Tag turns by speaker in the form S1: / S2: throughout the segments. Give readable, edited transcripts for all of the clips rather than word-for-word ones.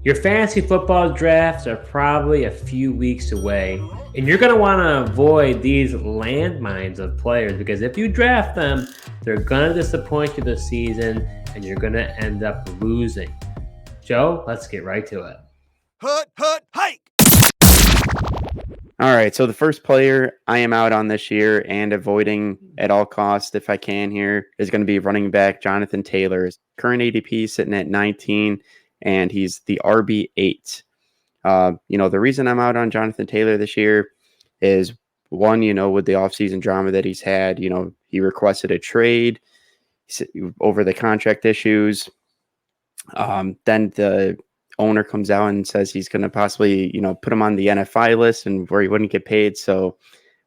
S1: Your fantasy football drafts are probably a few weeks away, and you're going to want to avoid these landmines of players because if you draft them, they're going to disappoint you this season and you're going to end up losing. Joe, let's get right to it.
S2: Hike! All right, so the first player I am out on this year and avoiding at all costs if I can here is going to be running back Jonathan Taylor. His current ADP sitting at 19, and he's the RB8. The reason I'm out on Jonathan Taylor this year is one, with the offseason drama that he's had, he requested a trade over the contract issues. Then the owner comes out and says he's going to possibly, put him on the NFI list and where he wouldn't get paid. So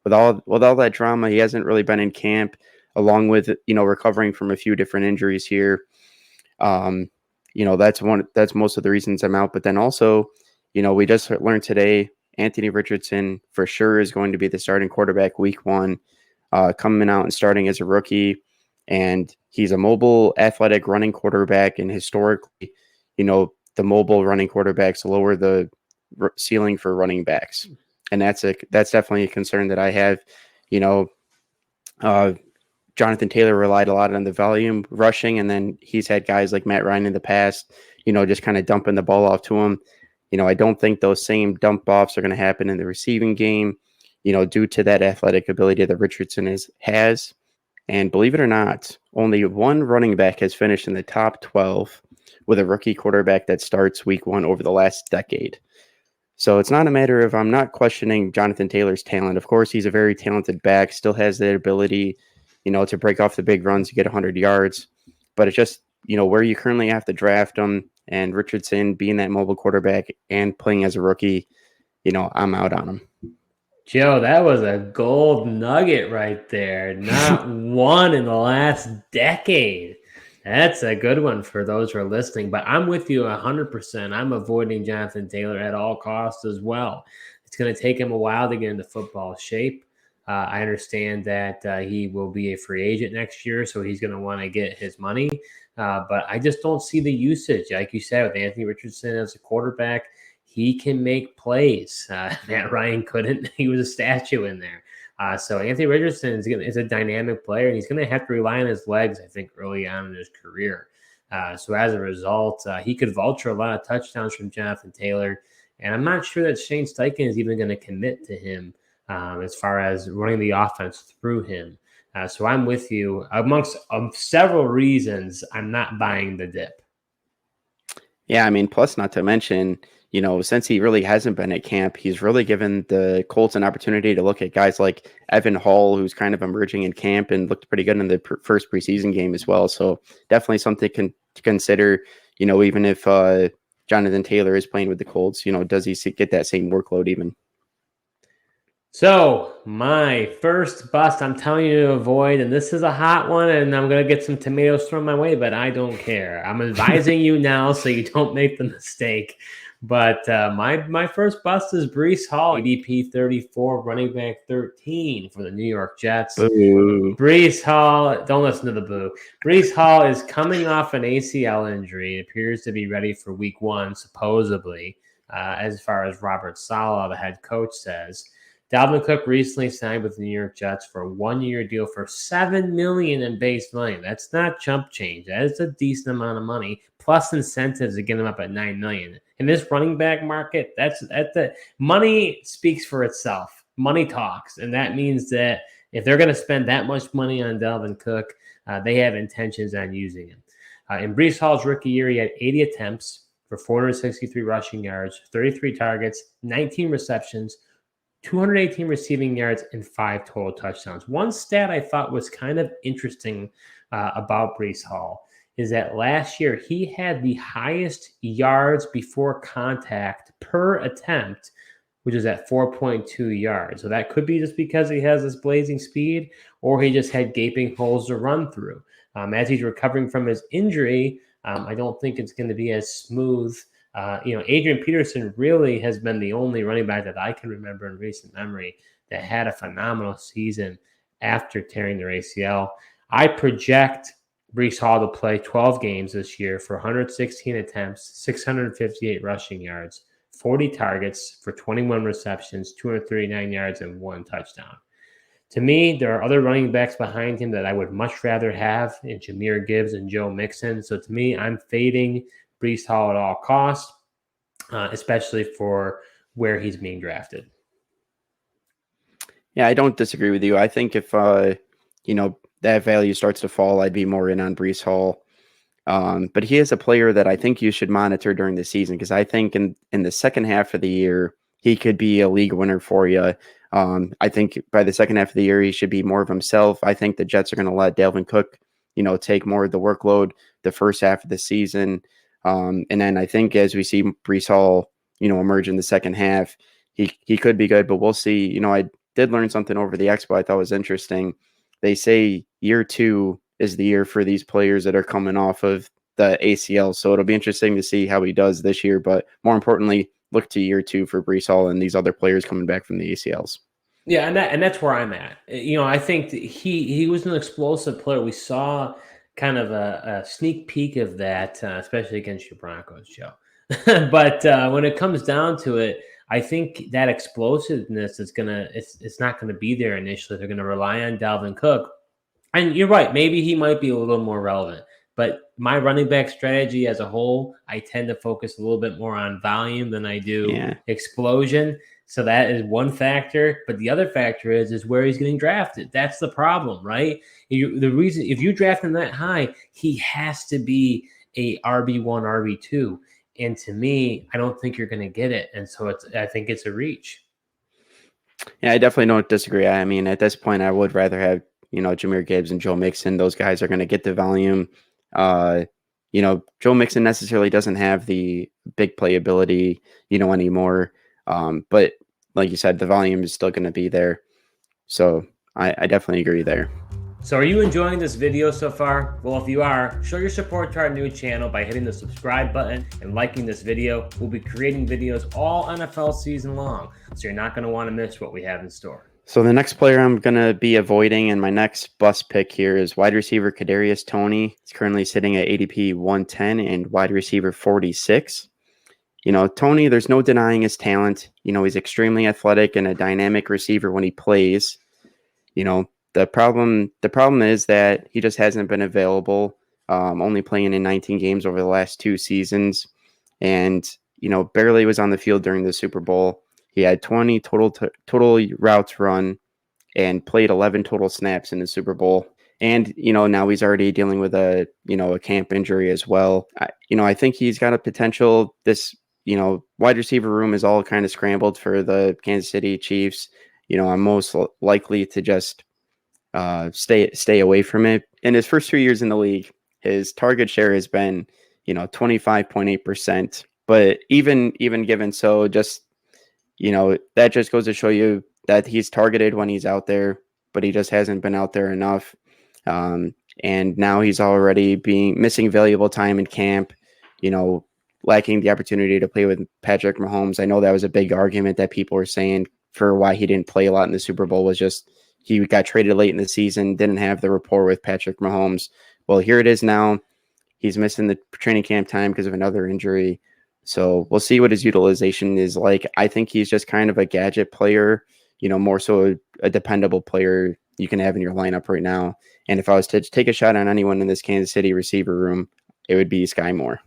S2: with all that drama, he hasn't really been in camp, along with, recovering from a few different injuries here. That's most of the reasons I'm out. But then also, we just learned today, Anthony Richardson for sure is going to be the starting quarterback week 1, coming out and starting as a rookie. And he's a mobile, athletic running quarterback. And historically, the mobile running quarterbacks lower the ceiling for running backs. And that's definitely a concern that I have. Jonathan Taylor relied a lot on the volume rushing, and then he's had guys like Matt Ryan in the past, just kind of dumping the ball off to him. I don't think those same dump offs are going to happen in the receiving game, due to that athletic ability that Richardson has. And believe it or not, only one running back has finished in the top 12 with a rookie quarterback that starts week 1 over the last decade. So it's not a matter of, I'm not questioning Jonathan Taylor's talent. Of course, he's a very talented back, still has the ability, to break off the big runs to get 100 yards. But it's just, where you currently have to draft him, and Richardson being that mobile quarterback and playing as a rookie, I'm out on him.
S1: Joe, that was a gold nugget right there. Not one in the last decade. That's a good one for those who are listening. But I'm with you 100%. I'm avoiding Jonathan Taylor at all costs as well. It's going to take him a while to get into football shape. I understand that he will be a free agent next year, so he's going to want to get his money. But I just don't see the usage. Like you said, with Anthony Richardson as a quarterback, he can make plays. Matt Ryan couldn't. He was a statue in there. So Anthony Richardson is a dynamic player, and he's going to have to rely on his legs, I think, early on in his career. So as a result, he could vulture a lot of touchdowns from Jonathan Taylor. And I'm not sure that Shane Steichen is even going to commit to him as far as running the offense through him. So I'm with you. Amongst several reasons, I'm not buying the dip.
S2: Yeah, plus not to mention, since he really hasn't been at camp, he's really given the Colts an opportunity to look at guys like Evan Hall, who's kind of emerging in camp and looked pretty good in the first preseason game as well. So definitely something to consider, even if Jonathan Taylor is playing with the Colts, does he get that same workload even?
S1: So my first bust, I'm telling you to avoid, and this is a hot one, and I'm going to get some tomatoes thrown my way, but I don't care. I'm advising you now so you don't make the mistake. But my first bust is Breece Hall, ADP 34, running back 13 for the New York Jets.
S2: Boo.
S1: Breece Hall, don't listen to the boo. Breece Hall is coming off an ACL injury. It appears to be ready for week 1, supposedly, as far as Robert Saleh, the head coach, says. Dalvin Cook recently signed with the New York Jets for a 1-year deal for $7 million in base money. That's not chump change. That is a decent amount of money, plus incentives to get him up at $9 million. In this running back market, that's the money speaks for itself. Money talks, and that means that if they're going to spend that much money on Dalvin Cook, they have intentions on using him. In Breece Hall's rookie year, he had 80 attempts for 463 rushing yards, 33 targets, 19 receptions, 218 receiving yards, and 5 total touchdowns. One stat I thought was kind of interesting about Breece Hall is that last year he had the highest yards before contact per attempt, which is at 4.2 yards. So that could be just because he has this blazing speed, or he just had gaping holes to run through. As he's recovering from his injury, I don't think it's going to be as smooth. Adrian Peterson really has been the only running back that I can remember in recent memory that had a phenomenal season after tearing their ACL. I project Brees Hall to play 12 games this year for 116 attempts, 658 rushing yards, 40 targets for 21 receptions, 239 yards, and 1 touchdown. To me, there are other running backs behind him that I would much rather have in Jahmyr Gibbs and Joe Mixon. So to me, I'm fading Brees Hall at all costs, especially for where he's being drafted.
S2: Yeah, I don't disagree with you. I think if that value starts to fall, I'd be more in on Brees Hall. But he is a player that I think you should monitor during the season, because I think in the second half of the year, he could be a league winner for you. I think by the second half of the year, he should be more of himself. I think the Jets are going to let Dalvin Cook, take more of the workload the first half of the season. And then I think as we see Brees Hall, emerge in the second half, he could be good, but we'll see. I did learn something over the Expo I thought was interesting. They say year 2 is the year for these players that are coming off of the ACL. So it'll be interesting to see how he does this year. But more importantly, look to year 2 for Brees Hall and these other players coming back from the ACLs.
S1: Yeah, and that's where I'm at. I think he was an explosive player. We saw kind of a sneak peek of that, especially against your Broncos, Joe. But when it comes down to it, I think that explosiveness it's not gonna be there initially. They're gonna rely on Dalvin Cook. And you're right, maybe he might be a little more relevant. But my running back strategy as a whole, I tend to focus a little bit more on volume than I do explosion. So that is one factor. But the other factor is where he's getting drafted. That's the problem, right? The reason, if you draft him that high, he has to be a RB1, RB2. And to me, I don't think you're going to get it. And so I think it's a reach.
S2: Yeah, I definitely don't disagree. I mean, at this point, I would rather have, Jahmyr Gibbs and Joe Mixon. Those guys are going to get the volume. Joe Mixon necessarily doesn't have the big playability, anymore. But like you said, the volume is still going to be there. So I definitely agree there.
S1: So are you enjoying this video so far? Well, if you are, show your support to our new channel by hitting the subscribe button and liking this video. We'll be creating videos all NFL season long, so you're not going to want to miss what we have in store.
S2: So the next player I'm going to be avoiding in my next bust pick here is wide receiver Kadarius Toney. He's currently sitting at ADP 110 and wide receiver 46. Toney, there's no denying his talent. He's extremely athletic and a dynamic receiver when he plays. The problem is that he just hasn't been available, only playing in 19 games over the last 2 seasons, and barely was on the field during the Super Bowl. He had 20 total routes run and played 11 total snaps in the Super Bowl. And now he's already dealing with a camp injury as well. I think he's got a potential. This wide receiver room is all kind of scrambled for the Kansas City Chiefs. I'm most likely to just stay away from it. In his first 2 years in the league, his target share has been 25.8%. But even given so, just that just goes to show you that he's targeted when he's out there, but he just hasn't been out there enough. And now he's already missing valuable time in camp, lacking the opportunity to play with Patrick Mahomes. I know that was a big argument that people were saying for why he didn't play a lot in the Super Bowl, was just he got traded late in the season, didn't have the rapport with Patrick Mahomes. Well, here it is now. He's missing the training camp time because of another injury. So we'll see what his utilization is like. I think he's just kind of a gadget player, more so a dependable player you can have in your lineup right now. And if I was to take a shot on anyone in this Kansas City receiver room, it would be Sky Moore.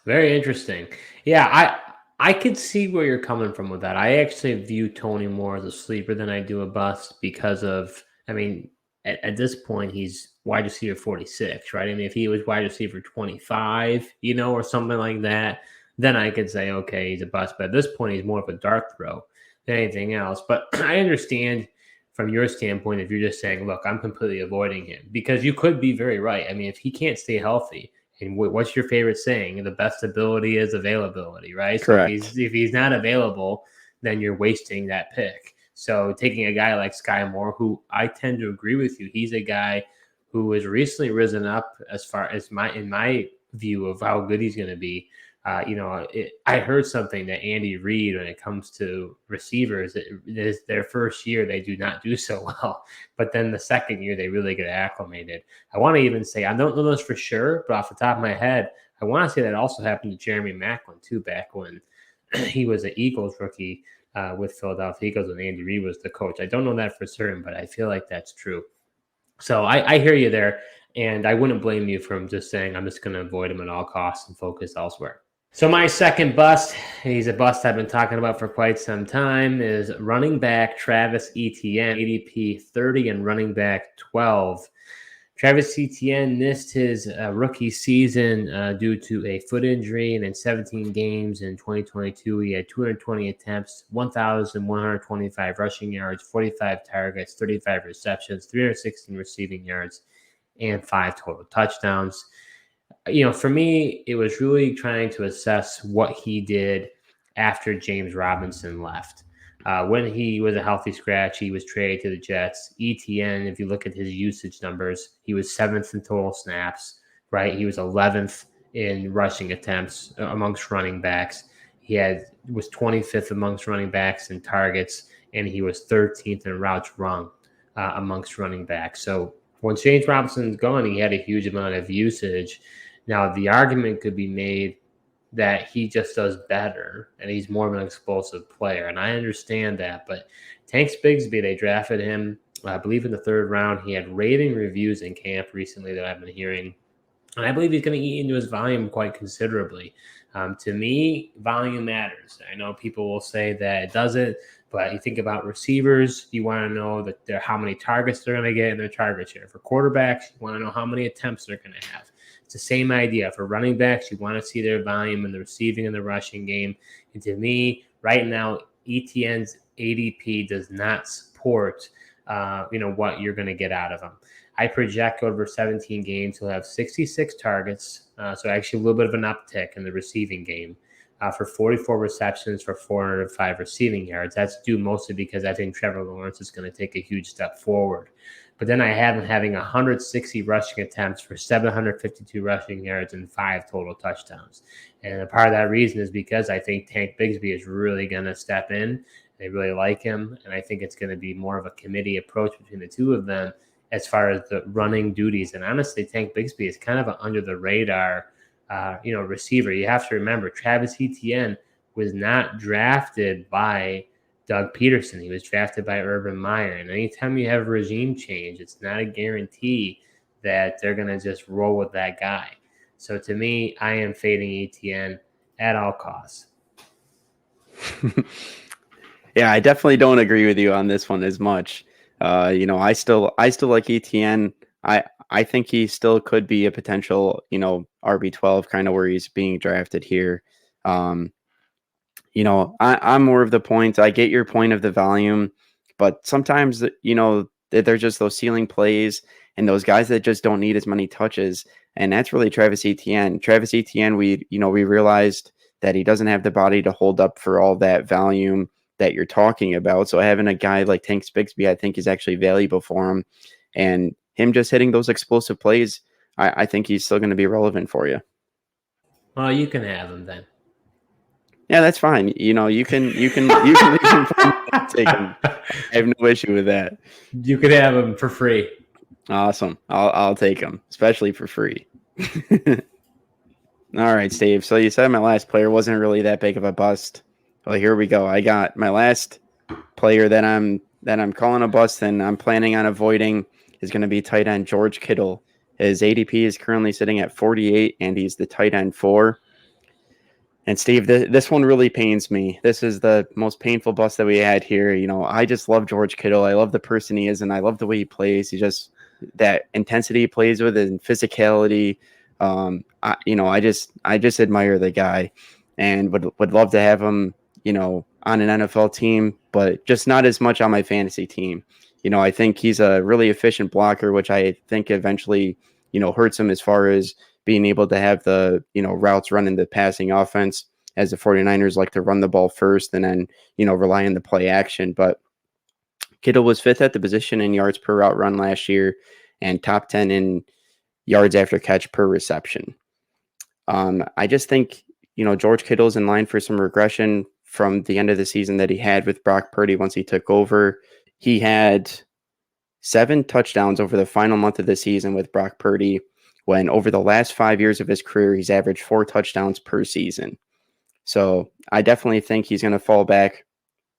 S2: Very
S1: interesting. Yeah, I could see where you're coming from with that. I actually view Toney more as a sleeper than I do a bust because of, at this point, he's wide receiver 46, right? If he was wide receiver 25, or something like that, then I could say, okay, he's a bust. But at this point, he's more of a dart throw than anything else. But I understand from your standpoint if you're just saying, look, I'm completely avoiding him, because you could be very right. If he can't stay healthy, and what's your favorite saying? The best ability is availability, right?
S2: Correct.
S1: So if he's not available, then you're wasting that pick. So taking a guy like Sky Moore, who I tend to agree with you, he's a guy who has recently risen up as far as in my view of how good he's going to be. I heard something that Andy Reid, when it comes to receivers, it is their first year they do not do so well, but then the second year they really get acclimated. I want to even say, I don't know this for sure, but off the top of my head, I want to say that also happened to Jeremy Maclin too, back when he was an Eagles rookie with Philadelphia Eagles and Andy Reid was the coach. I don't know that for certain, but I feel like that's true. So I hear you there, and I wouldn't blame you from just saying I'm just going to avoid him at all costs and focus elsewhere. So my second bust, he's a bust I've been talking about for quite some time, is running back Travis Etienne, ADP 30 and running back 12. Travis Etienne missed his rookie season due to a foot injury, and in 17 games in 2022, he had 220 attempts, 1,125 rushing yards, 45 targets, 35 receptions, 316 receiving yards, and 5 total touchdowns. For me, it was really trying to assess what he did after James Robinson left. When he was a healthy scratch, he was traded to the Jets. ETN, if you look at his usage numbers, he was 7th in total snaps, right? He was 11th in rushing attempts amongst running backs. He was 25th amongst running backs in targets, and he was 13th in routes run amongst running backs. So when James Robinson's gone, he had a huge amount of usage. Now, the argument could be made that he just does better and he's more of an explosive player. And I understand that, but Tanks Bigsby, they drafted him, I believe in the 3rd round. He had raving reviews in camp recently that I've been hearing. And I believe he's going to eat into his volume quite considerably. To me, volume matters. I know people will say that it doesn't, but you think about receivers, you want to know that how many targets they're going to get in their target share. For quarterbacks, you want to know how many attempts they're going to have. It's the same idea. For running backs, you want to see their volume in the receiving and the rushing game. And to me, right now, ETN's ADP does not support, what you're going to get out of him. I project over 17 games, he'll have 66 targets, so actually a little bit of an uptick in the receiving game for 44 receptions for 405 receiving yards. That's due mostly because I think Trevor Lawrence is going to take a huge step forward. But then I have him having 160 rushing attempts for 752 rushing yards and 5 total touchdowns. And a part of that reason is because I think Tank Bigsby is really going to step in. They really like him, and I think it's going to be more of a committee approach between the two of them as far as the running duties. And honestly, Tank Bigsby is kind of an under-the-radar receiver. You have to remember, Travis Etienne was not drafted by Doug Peterson. He was drafted by Urban Meyer. And anytime you have a regime change, it's not a guarantee that they're going to just roll with that guy. So to me, I am fading Etienne at all costs.
S2: Yeah, I definitely don't agree with you on this one as much. I still like Etienne. I think he still could be a potential, RB12 kind of where he's being drafted here. I'm more of the point. I get your point of the volume, but sometimes, there's just those ceiling plays and those guys that just don't need as many touches. And that's really Travis Etienne. Travis Etienne, we realized that he doesn't have the body to hold up for all that volume that you're talking about. So having a guy like Tank Bigsby, I think is actually valuable for him. And him just hitting those explosive plays, I think he's still going to be relevant for you.
S1: Well, you can have him then.
S2: Yeah, that's fine. You can leave him take him. I have no issue with that.
S1: You could have him for free.
S2: Awesome. I'll take him, especially for free. All right, Steve. So you said my last player wasn't really that big of a bust. Well, here we go. I got my last player that I'm calling a bust and I'm planning on avoiding is going to be tight end George Kittle. His ADP is currently sitting at 48, and he's the tight end 4. And Steve, this one really pains me. This is the most painful bust that we had here. I just love George Kittle. I love the person he is, and I love the way he plays. He just that intensity he plays with and physicality. I just admire the guy, and would love to have him, on an NFL team, but just not as much on my fantasy team. I think he's a really efficient blocker, which I think eventually, hurts him as far as being able to have the, routes run in the passing offense, as the 49ers like to run the ball first and then, rely on the play action. But Kittle was 5th at the position in yards per route run last year and top 10 in yards after catch per reception. I just think George Kittle's in line for some regression from the end of the season that he had with Brock Purdy once he took over. He had 7 touchdowns over the final month of the season with Brock Purdy, when over the last 5 years of his career, he's averaged 4 touchdowns per season. So I definitely think he's going to fall back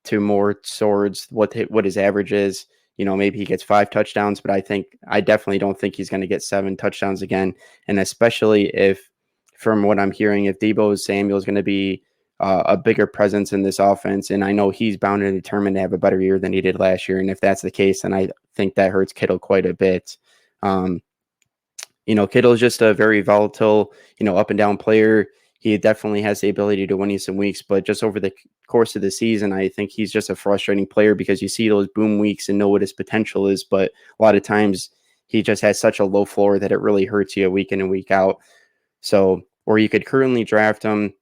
S2: to more towards what his average is. Maybe he gets 5 touchdowns, but I definitely don't think he's going to get 7 touchdowns again. And especially if, from what I'm hearing, if Deebo Samuel is going to be a bigger presence in this offense, and I know he's bound and determined to have a better year than he did last year. And if that's the case, then I think that hurts Kittle quite a bit. Kittle is just a very volatile, up and down player. He definitely has the ability to win you some weeks, but just over the course of the season, I think he's just a frustrating player because you see those boom weeks and know what his potential is, but a lot of times he just has such a low floor that it really hurts you week in and week out. So, or you could currently draft him.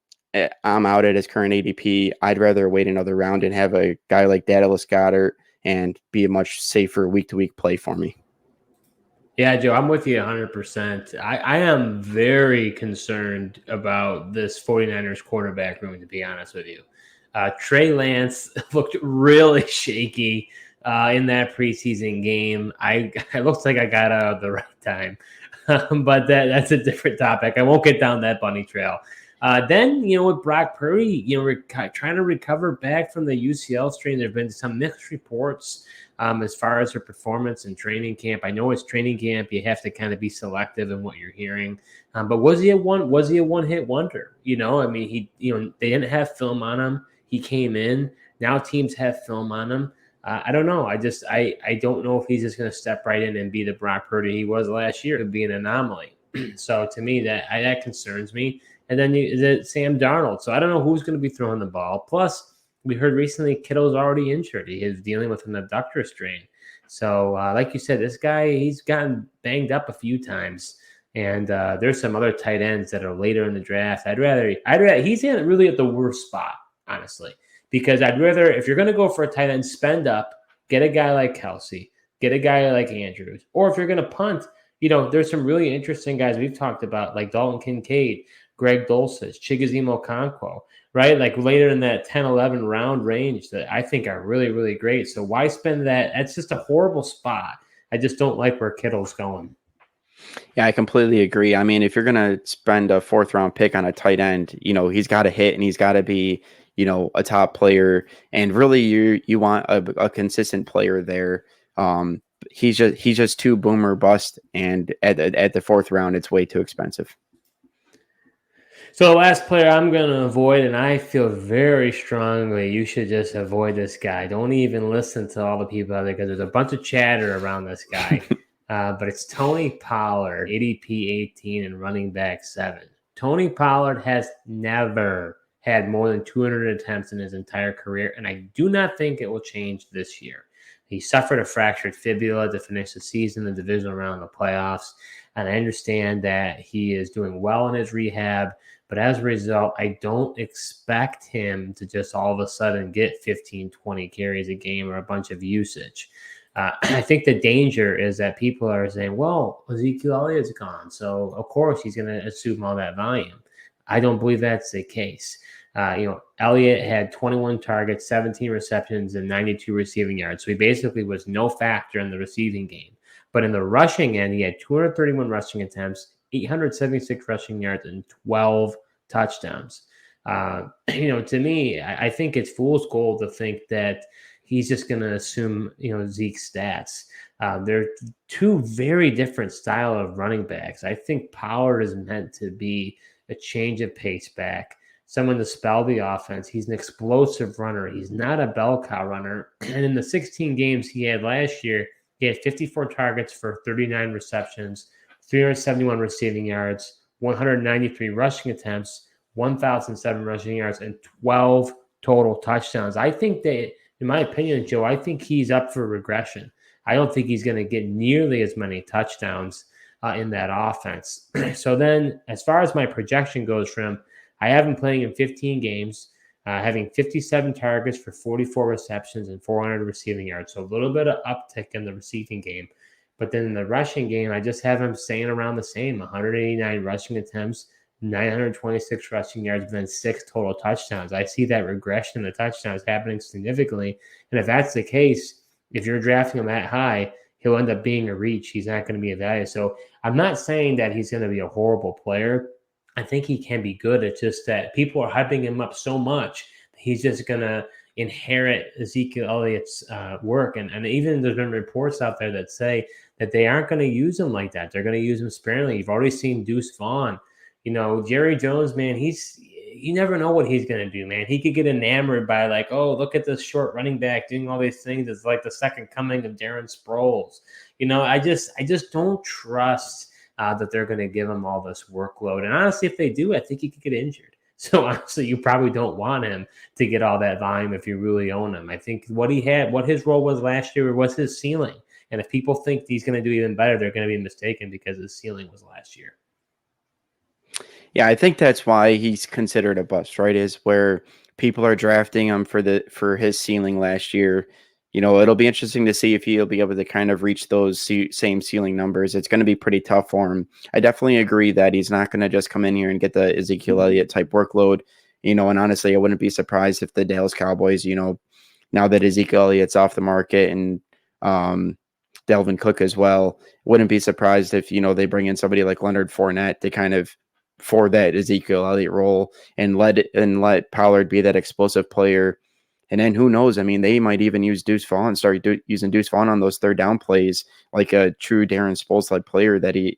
S2: I'm out at his current ADP. I'd rather wait another round and have a guy like Dallas Goedert and be a much safer week-to-week play for me.
S1: Yeah, Joe, I'm with you 100%. I am very concerned about this 49ers quarterback room, to be honest with you. Trey Lance looked really shaky in that preseason game. It looks like I got out at the right time. But that's a different topic. I won't get down that bunny trail. Then, with Brock Purdy, trying to recover back from the UCL strain. There have been some mixed reports as far as her performance in training camp. I know it's training camp. You have to kind of be selective in what you're hearing. But was he a one-hit wonder? They didn't have film on him. He came in. Now teams have film on him. I don't know. I don't know if he's just going to step right in and be the Brock Purdy he was last year. It would be an anomaly. So to me, that concerns me. And then Sam Darnold. So I don't know who's going to be throwing the ball. Plus, we heard recently Kittle's already injured. He is dealing with an abductor strain. So like you said, this guy, he's gotten banged up a few times. And there's some other tight ends that are later in the draft. I'd rather he's really at the worst spot, honestly. Because I'd rather, if you're going to go for a tight end, spend up, get a guy like Kelsey, get a guy like Andrews. Or if you're going to punt, there's some really interesting guys we've talked about, like Dalton Kincaid, Greg Dulcich, Chigoziem Okonkwo, right? Like later in that 10-11 round range that I think are really, really great. So why spend that? That's just a horrible spot. I just don't like where Kittle's going.
S2: Yeah, I completely agree. I mean, if you're going to spend a 4th round pick on a tight end, he's got to hit and he's got to be, a top player. And really you want a consistent player there. He's just too boomer bust. And at the 4th round, it's way too expensive.
S1: So the last player I'm going to avoid, and I feel very strongly you should just avoid this guy. Don't even listen to all the people out there because there's a bunch of chatter around this guy. But it's Tony Pollard, ADP 18 and running back 7. Tony Pollard has never had more than 200 attempts in his entire career, and I do not think it will change this year. He suffered a fractured fibula to finish the season, the divisional round, the playoffs, and I understand that he is doing well in his rehab. But as a result, I don't expect him to just all of a sudden get 15, 20 carries a game or a bunch of usage. I think the danger is that people are saying, well, Ezekiel Elliott's gone, so of course he's going to assume all that volume. I don't believe that's the case. Elliott had 21 targets, 17 receptions, and 92 receiving yards. So he basically was no factor in the receiving game. But in the rushing end, he had 231 rushing attempts, 876 rushing yards, and 12 touchdowns. To me, I think it's fool's gold to think that he's just going to assume, Zeke's stats. They're two very different style of running backs. I think Pollard is meant to be a change of pace back, someone to spell the offense. He's an explosive runner. He's not a bell cow runner. And in the 16 games he had last year, he had 54 targets for 39 receptions, 371 receiving yards, 193 rushing attempts, 1,007 rushing yards, and 12 total touchdowns. I think that, in my opinion, Joe, I think he's up for regression. I don't think he's going to get nearly as many touchdowns in that offense. So then, as far as my projection goes for him, I have him playing in 15 games, having 57 targets for 44 receptions and 400 receiving yards. So a little bit of uptick in the receiving game. But then in the rushing game, I just have him staying around the same, 189 rushing attempts, 926 rushing yards, and then 6 total touchdowns. I see that regression in the touchdowns happening significantly. And if that's the case, if you're drafting him that high, he'll end up being a reach. He's not going to be a value. So I'm not saying that he's going to be a horrible player. I think he can be good. It's just that people are hyping him up so much, he's just going to inherit Ezekiel Elliott's work. And even there's been reports out there that say that they aren't going to use him like that. They're going to use him sparingly. You've already seen Deuce Vaughn. Jerry Jones, man, you never know what he's going to do, man. He could get enamored by like, oh, look at this short running back doing all these things. It's like the second coming of Darren Sproles. I just don't trust that they're going to give him all this workload. And honestly, if they do, I think he could get injured. So honestly, you probably don't want him to get all that volume if you really own him. I think what his role was last year was his ceiling. And if people think he's going to do even better, they're going to be mistaken because his ceiling was last year.
S2: Yeah, I think that's why he's considered a bust, right? Is where people are drafting him for his ceiling last year. It'll be interesting to see if he'll be able to kind of reach those same ceiling numbers. It's going to be pretty tough for him. I definitely agree that he's not going to just come in here and get the Ezekiel Elliott type workload. And honestly, I wouldn't be surprised if the Dallas Cowboys, now that Ezekiel Elliott's off the market and Dalvin Cook as well, wouldn't be surprised if, they bring in somebody like Leonard Fournette to kind of for that Ezekiel Elliott role and let Pollard be that explosive player. And then who knows? I mean, they might even use Deuce Vaughn, using Deuce Vaughn on those third down plays, like a true Darren Sproles-like player that he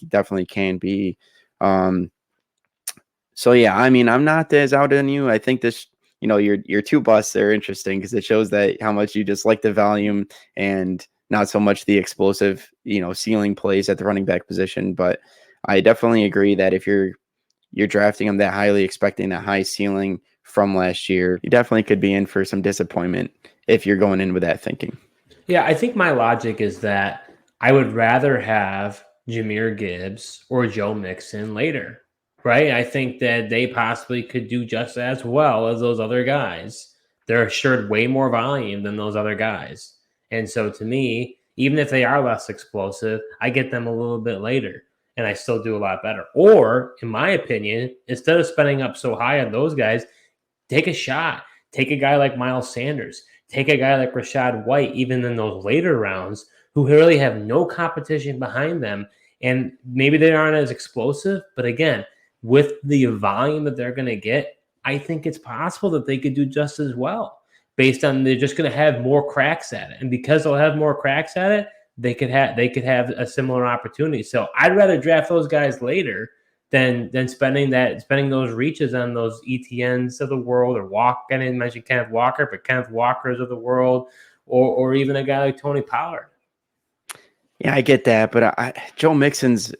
S2: definitely can be. So yeah, I mean, I'm not as out on you. I think this, your two busts are interesting because it shows that how much you just like the volume and not so much the explosive, ceiling plays at the running back position. But I definitely agree that if you're drafting him that highly, expecting a high ceiling from last year, you definitely could be in for some disappointment if you're going in with that thinking.
S1: Yeah, I think my logic is that I would rather have Jahmyr Gibbs or Joe Mixon later, right? I think that they possibly could do just as well as those other guys. They're assured way more volume than those other guys. And so to me, even if they are less explosive, I get them a little bit later and I still do a lot better. Or, in my opinion, instead of spending up so high on those guys, take a shot. Take a guy like Miles Sanders. Take a guy like Rachaad White, even in those later rounds, who really have no competition behind them. And maybe they aren't as explosive, but again, with the volume that they're going to get, I think it's possible that they could do just as well based on they're just going to have more cracks at it. And because they'll have more cracks at it, they could have a similar opportunity. So I'd rather draft those guys later than spending those reaches on those ETNs of the world or I didn't mention Kenneth Walker, but Kenneth Walkers of the world, or even a guy like Tony Pollard.
S2: Yeah, I get that, but Joe Mixon's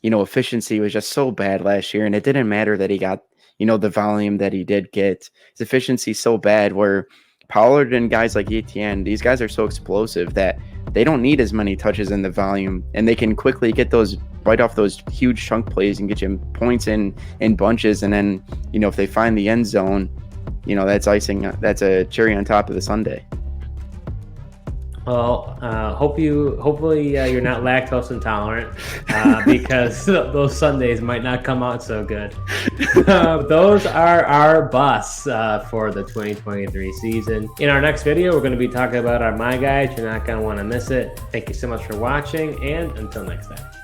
S2: efficiency was just so bad last year, and it didn't matter that he got the volume that he did get. His efficiency so bad where Pollard and guys like ETN, these guys are so explosive that they don't need as many touches in the volume, and they can quickly get those right off those huge chunk plays and get you points in bunches. And then, if they find the end zone, that's icing. That's a cherry on top of the sundae.
S1: Well, hopefully you're not lactose intolerant because those Sundays might not come out so good. Those are our busts for the 2023 season. In our next video, we're going to be talking about our My Guys. You're not going to want to miss it. Thank you so much for watching, and until next time.